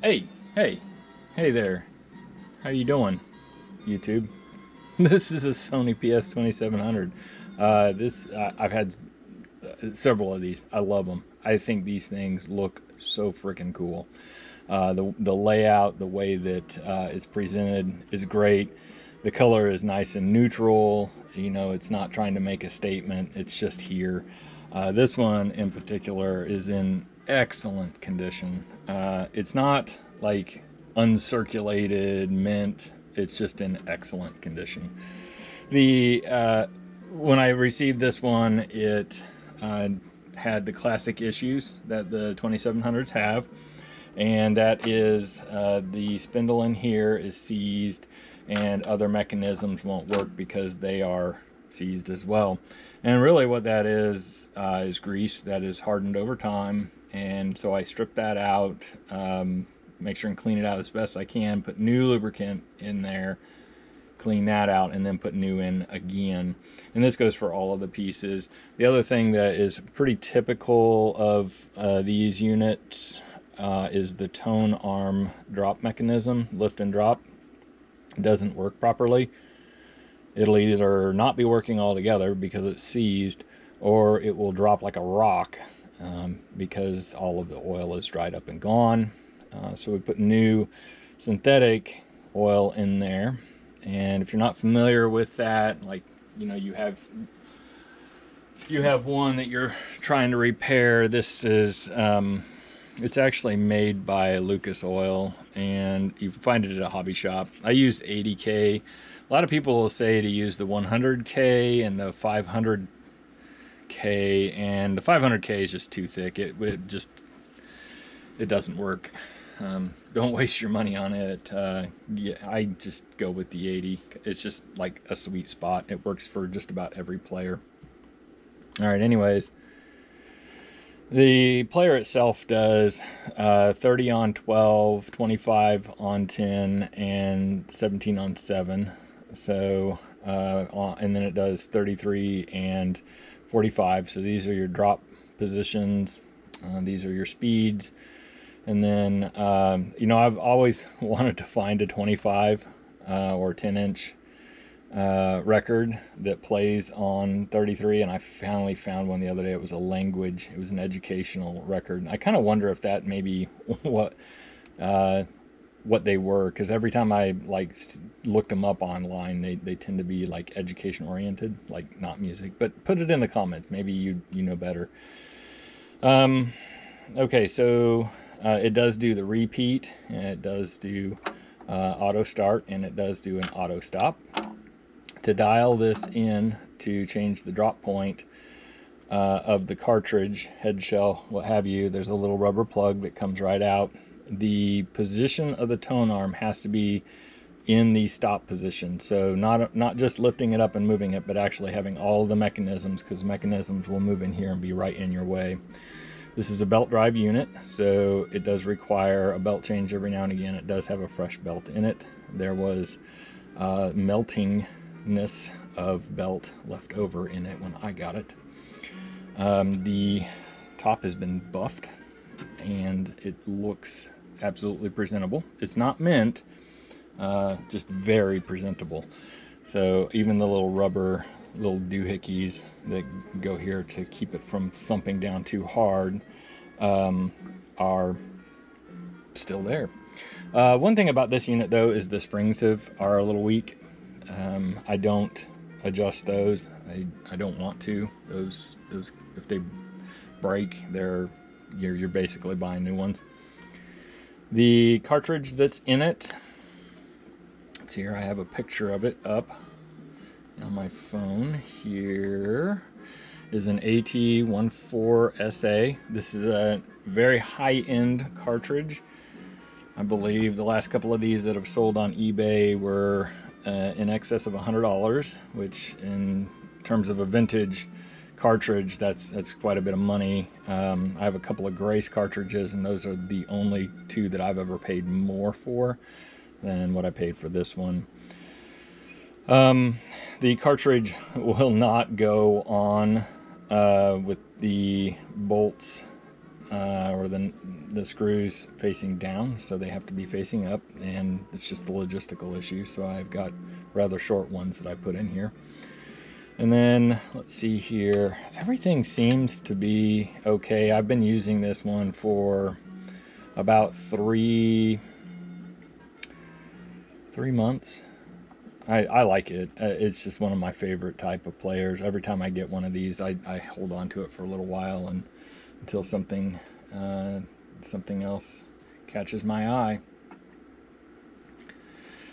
Hey, hey, hey there. How you doing, YouTube? This is a Sony PS-2700. I've had several of these. I love them. I think these things look so freaking cool. The layout, the way that it's presented is great. The color is nice and neutral. You know, it's not trying to make a statement. It's just here. This one in particular is in excellent condition. It's not like uncirculated mint. It's just in excellent condition. The When I received this one, it had the classic issues that the 2700s have, and that is the spindle in here is seized, and other mechanisms won't work because they are seized as well. And really, what that is grease that is hardened over time. And so I stripped that out, make sure and clean it out as best I can, put new lubricant in there, clean that out, and then put new in again. And this goes for all of the pieces. The other thing that is pretty typical of these units is the tone arm drop mechanism. Lift and drop doesn't work properly. It'll either not be working altogether because it's seized, or it will drop like a rock because all of the oil is dried up and gone. So we put new synthetic oil in there. And if you're not familiar with that, like, you know, you have one that you're trying to repair. This is it's actually made by Lucas Oil, and you find it at a hobby shop. I used 80K. A lot of people will say to use the 100K and the 500K, and the 500K is just too thick. It doesn't work. Don't waste your money on it. Yeah, I just go with the 80. It's just like a sweet spot. It works for just about every player. All right, anyways, the player itself does 30 on 12, 25 on 10, and 17 on 7. So, and then it does 33 and 45. So these are your drop positions. These are your speeds. And then, you know, I've always wanted to find a 25 or 10-inch record that plays on 33, and I finally found one the other day. It was it was an educational record. I kind of wonder if that may be what they were, because every time I looked them up online, they tend to be like education oriented, like not music. But put it in the comments. Maybe you know better. Okay, so it does do the repeat, and it does do auto start, and it does do an auto stop. To dial this in to change the drop point of the cartridge, head shell, what have you, there's a little rubber plug that comes right out. The position of the tone arm has to be in the stop position, so not just lifting it up and moving it, but actually having all the mechanisms, because mechanisms will move in here and be right in your way. This is a belt drive unit, so it does require a belt change every now and again. It does have a fresh belt in it. There was meltingness of belt left over in it when I got it. The top has been buffed, and it looks absolutely presentable. It's not mint, just very presentable. So even the little rubber little doohickeys that go here to keep it from thumping down too hard are still there. One thing about this unit though is the springs are a little weak. I don't adjust those. I don't want to. Those if they break, you're basically buying new ones. The cartridge that's in it, it's here. I have a picture of it up on my phone. Here is an AT14SA. This is a very high-end cartridge. I believe the last couple of these that have sold on eBay were in excess of $100, which in terms of a vintage cartridge, that's quite a bit of money. I have a couple of Grace cartridges, and those are the only two that I've ever paid more for than what I paid for this one. The cartridge will not go on with the bolts or the screws facing down, so they have to be facing up, and it's just the logistical issue. So I've got rather short ones that I put in here. And then let's see here, everything seems to be okay. I've been using this one for about three months. I like it. It's just one of my favorite type of players. Every time I get one of these, I hold on to it for a little while and until something else catches my eye.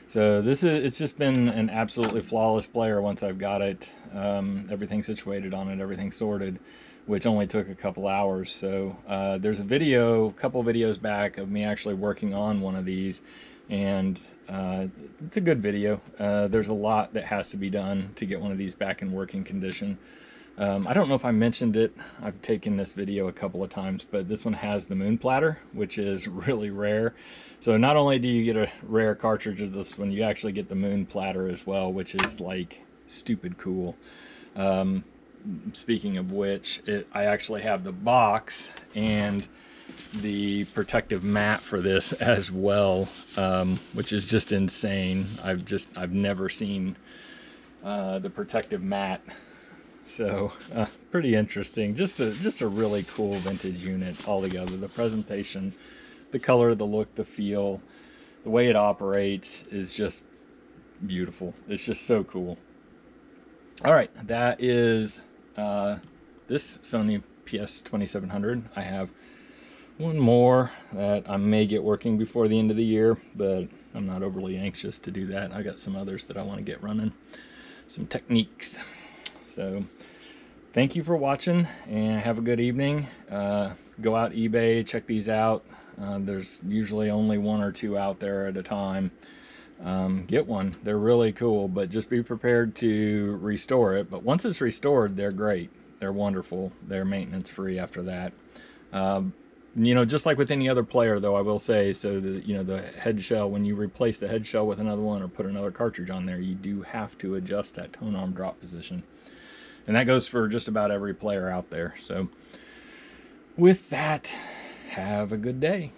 So it's just been an absolutely flawless player once I've got it. Everything situated on it, everything sorted, which only took a couple hours. So there's a couple videos back of me actually working on one of these, and it's a good video. There's a lot that has to be done to get one of these back in working condition. I don't know if I mentioned it. I've taken this video a couple of times, but this one has the moon platter, which is really rare. So not only do you get a rare cartridge of this one, you actually get the moon platter as well, which is like stupid cool. Speaking of which, I actually have the box and the protective mat for this as well, which is just insane. I've never seen the protective mat. So pretty interesting. Just a really cool vintage unit altogether. The presentation, the color, the look, the feel, the way it operates is just beautiful. It's just so cool. All right, that is this Sony PS-2700. I have one more that I may get working before the end of the year, but I'm not overly anxious to do that. I got some others that I want to get running, some techniques. So thank you for watching, and have a good evening. Go out eBay, check these out. There's usually only one or two out there at a time. Get one. They're really cool, but just be prepared to restore it. But once it's restored, they're great. They're wonderful. They're maintenance free after that. You know, just like with any other player, though, I will say, so that, you know, the head shell, when you replace the head shell with another one or put another cartridge on there, you do have to adjust that tone arm drop position. And that goes for just about every player out there. So with that, have a good day.